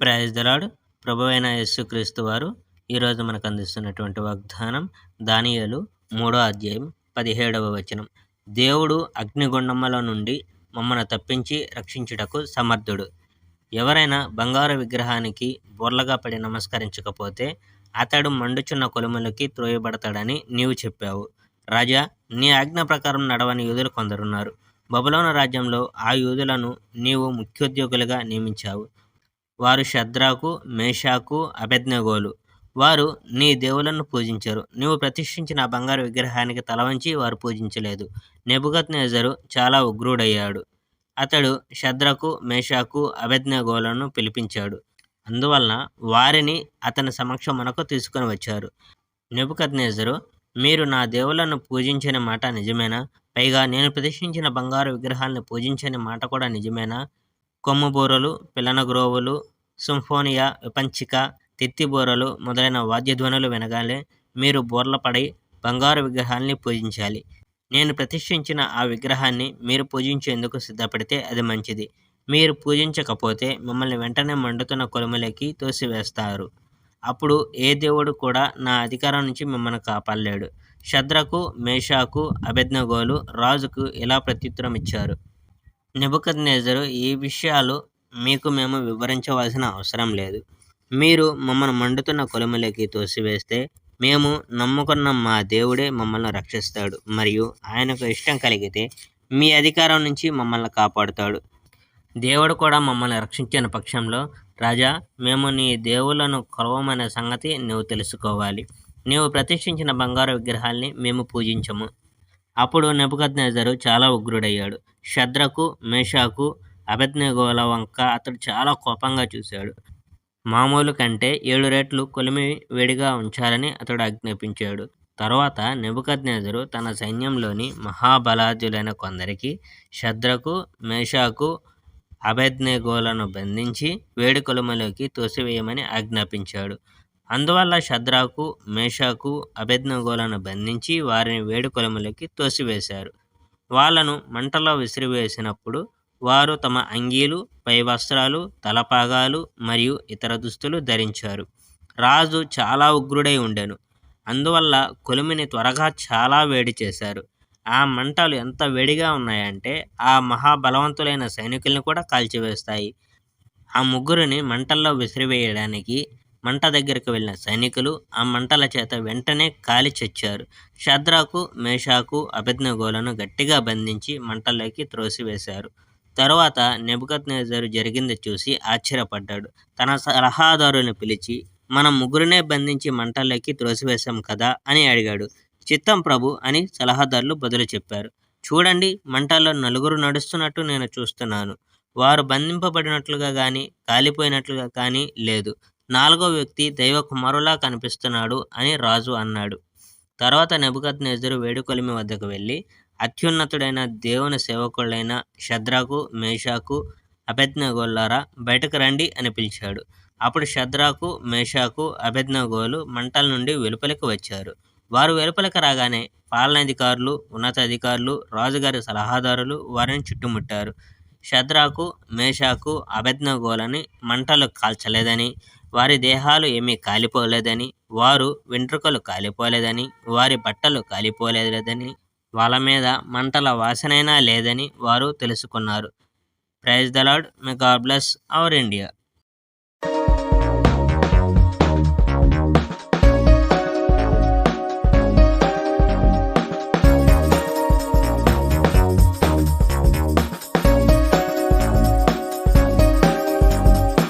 Praise the lord. ప్రభువైన యేసుక్రీస్తు వారు ఈరోజు మనకు అందిస్తున్నటువంటి వాగ్దానం దానియేలు 3వ అధ్యాయం 17వ వచనం. దేవుడు అగ్నిగుండముల నుండి మమ్మను తప్పించి రక్షించుటకు సమర్థుడు. ఎవరైనా బంగారు విగ్రహానికి బొర్లగా పడి నమస్కరించకపోతే అతడు మండుచున్న కొలుములకి త్రోయబడతాడని నీవు చెప్పావు. రాజా, నీ ఆజ్ఞ ప్రకారం నడవని యూదులు కొందరున్నారు. బబులోను రాజ్యంలో ఆ యూదులను నీవు ముఖ్యోద్యోగులుగా నియమించావు. వారు షద్రకు, మేషాకు, అబేద్నెగోలు. వారు నీ దేవులను పూజించరు. నీవు ప్రతిష్ఠించిన ఆ బంగారు విగ్రహానికి తలవంచి వారు పూజించలేదు. నెబుకద్నెజరు చాలా ఉగ్రుడయ్యాడు. అతడు షద్రకు, మేషాకు, అబేద్నెగోలను పిలిపించాడు. అందువలన వారిని అతని సమక్షమునకు తీసుకొని వచ్చారు. నెబుకద్నెజరు, మీరు నా దేవులను పూజించని మాట నిజమేనా? పైగా నేను ప్రతిష్ఠించిన బంగారు విగ్రహాలను పూజించని మాట కూడా నిజమేనా? కొమ్ముబూరలు, పిల్లనగ్రోవులు, సింఫోనియా, విపంచిక, తిత్తిబూరలు మొదలైన వాద్యధ్వనులు వినగానే మీరు బోర్లపడి బంగారు విగ్రహాల్ని పూజించాలి. నేను ప్రతిష్ఠించిన ఆ విగ్రహాన్ని మీరు పూజించేందుకు సిద్ధపడితే అది మంచిది. మీరు పూజించకపోతే మిమ్మల్ని వెంటనే మండుతున్న కొలుములోకి తోసివేస్తారు. అప్పుడు ఏ దేవుడు కూడా నా అధికారం నుంచి మిమ్మల్ని కాపాడలేడు. షద్రకు, మేషాకు, అబేద్నెగోలు రాజుకు ఇలా ప్రత్యుత్తరం ఇచ్చారు. నెబుకద్నెజరు, ఈ విషయాలు మీకు మేము వివరించవలసిన అవసరం లేదు. మీరు మమ్మల్ని మండుతున్న కొలుములోకి తోసివేస్తే మేము నమ్ముకున్న మా దేవుడే మమ్మల్ని రక్షిస్తాడు, మరియు ఆయనకు ఇష్టం కలిగితే మీ అధికారం నుంచి మమ్మల్ని కాపాడుతాడు. దేవుడు కూడా మమ్మల్ని రక్షించిన పక్షంలో, రాజా, మేము నీ దేవులను కొలవమనే సంగతి నువ్వు తెలుసుకోవాలి. నీవు ప్రతిష్ఠించిన బంగారు విగ్రహాల్ని మేము పూజించము. అప్పుడు నెబుకద్నెజరు చాలా ఉగ్రుడయ్యాడు. షద్రకు, మేషాకు, అబేద్నెగోల వంక అతడు చాలా కోపంగా చూశాడు. మామూలు కంటే 7 రెట్లు కొలిమి వేడిగా ఉంచాలని అతడు ఆజ్ఞాపించాడు. తరువాత నెబుకద్నెజరు తన సైన్యంలోని మహాబలాఢ్యులైన కొందరికి షద్రకు, మేషాకు, అబేద్నెగోలను బంధించి వేడి కొలుములోకి తోసివేయమని ఆజ్ఞాపించాడు. అందువల్ల షద్రకు, మేషాకు, అబేద్నెగోలను బంధించి వారిని వేడి కొలుములోకి తోసివేశారు. వాళ్ళను మంటలో విసిరివేసినప్పుడు వారు తమ అంగీలు, పై వస్త్రాలు, తలపాగాలు మరియు ఇతర దుస్తులు ధరించారు. రాజు చాలా ఉగ్రుడై ఉండెను. అందువల్ల కొలిమిని త్వరగా చాలా వేడి చేశారు. ఆ మంటలు ఎంత వేడిగా ఉన్నాయంటే ఆ మహాబలవంతులైన సైనికుల్ని కూడా కాల్చివేస్తాయి. ఆ ముగ్గురిని మంటల్లో విసిరివేయడానికి మంట దగ్గరికి వెళ్ళిన సైనికులు ఆ మంటల చేత వెంటనే కాలి చచ్చారు. షద్రకు, మేషాకు, అబేద్నెగోలను గట్టిగా బంధించి మంటల్లోకి త్రోసివేశారు. తరువాత నెబుకద్నెజరు జరిగింది చూసి ఆశ్చర్యపడ్డాడు. తన సలహాదారుని పిలిచి, మనం ముగ్గురినే బంధించి మంటల్లోకి త్రోసివేశాం కదా అని అడిగాడు. చిత్తం ప్రభు అని సలహాదారులు బదులు చెప్పారు. చూడండి, మంటల్లో 4 నడుస్తున్నట్టు నేను చూస్తున్నాను. వారు బంధింపబడినట్లుగా కానీ కాలిపోయినట్లుగా కానీ లేదు. 4వ వ్యక్తి దైవ కుమారులా కనిపిస్తున్నాడు అని రాజు అన్నాడు. తర్వాత నెబుకద్నెజరు వేడుకొలిమి వద్దకు వెళ్ళి, అత్యున్నతుడైన దేవుని సేవకులైన షద్రకు, మేషాకు, అబేద్నెగోలారా, బయటకు రండి అని పిలిచాడు. అప్పుడు షద్రకు, మేషాకు, అబేద్నెగోలు మంటల నుండి వెలుపలికి వచ్చారు. వారు వెలుపలికి రాగానే పాలనాధికారులు, ఉన్నతాధికారులు, రాజుగారి సలహాదారులు వారిని చుట్టుముట్టారు. షద్రకు, మేషాకు, అబేద్నెగోలని మంటలు కాల్చలేదని, వారి దేహాలు ఏమీ కాలిపోలేదని, వారు వెంట్రుకలు కాలిపోలేదని, వారి బట్టలు కాలిపోలేదని, వాళ్ళ మీద మంటల వాసనైనా లేదని వారు తెలుసుకున్నారు. Praise the Lord. May God bless our India.